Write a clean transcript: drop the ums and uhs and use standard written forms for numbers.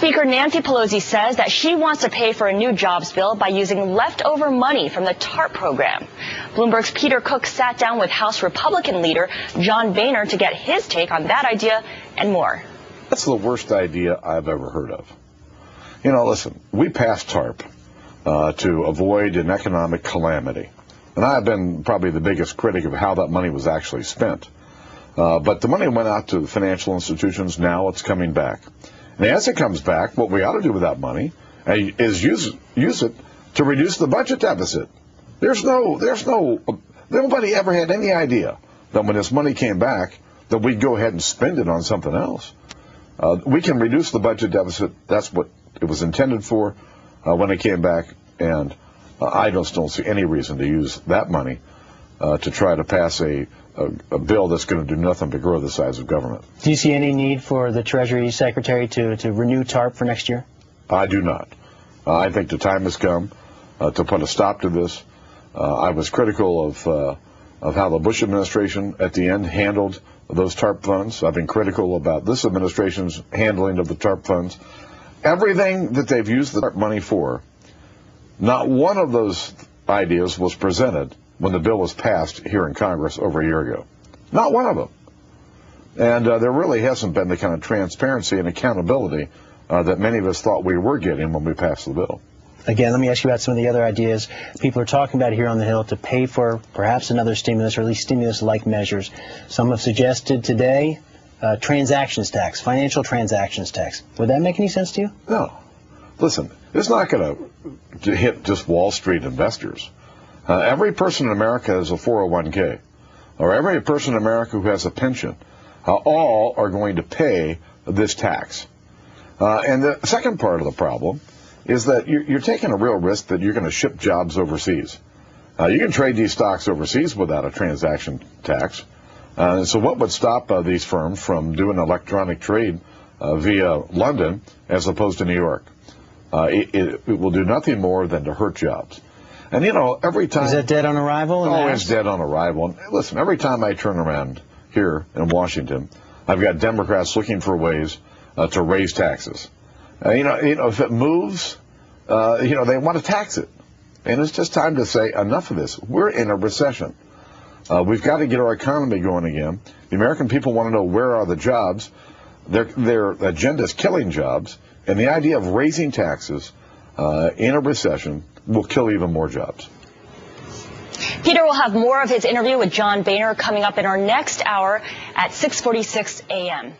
Speaker Nancy Pelosi says that she wants to pay for a new jobs bill by using leftover money from the TARP program. Bloomberg's Peter Cook sat down with House Republican Leader John Boehner to get his take on that idea and more. That's the worst idea I've ever heard of. You know, listen, we passed TARP to avoid an economic calamity. And I've been probably the biggest critic of how that money was actually spent. But the money went out to the financial institutions. Now it's coming back. And as it comes back, what we ought to do with that money is use it to reduce the budget deficit. Nobody ever had any idea that when this money came back that we'd go ahead and spend it on something else. We can reduce the budget deficit. That's what it was intended for when it came back, and I just don't see any reason to use that money to try to pass a bill that's going to do nothing but grow the size of government. Do you see any need for the Treasury Secretary to renew TARP for next year? I do not. I think the time has come to put a stop to this. I was critical of how the Bush administration at the end handled those TARP funds. I've been critical about this administration's handling of the TARP funds. Everything that they've used the TARP money for, not one of those ideas was presented when the bill was passed here in Congress over a year ago. Not one of them. And there really hasn't been the kind of transparency and accountability that many of us thought we were getting when we passed the bill. Again, let me ask you about some of the other ideas people are talking about here on the Hill to pay for perhaps another stimulus, or at least stimulus-like measures. Some have suggested today transactions tax, financial transactions tax. Would that make any sense to you? No. Listen, it's not going to hit just Wall Street investors. Every person in America has a 401k, or every person in America who has a pension, all are going to pay this tax. And the second part of the problem is that you're taking a real risk that you're going to ship jobs overseas. You can trade these stocks overseas without a transaction tax. So what would stop these firms from doing electronic trade via London as opposed to New York? It will do nothing more than to hurt jobs. And, you know, every time... Is that dead on arrival? Oh, it's dead on arrival. And listen, every time I turn around here in Washington, I've got Democrats looking for ways to raise taxes. You know, if it moves, they want to tax it. And it's just time to say enough of this. We're in a recession. We've got to get our economy going again. The American people want to know, where are the jobs? Their agenda is killing jobs. And the idea of raising taxes in a recession will kill even more jobs. Peter will have more of his interview with John Boehner coming up in our next hour at 6:46 a.m.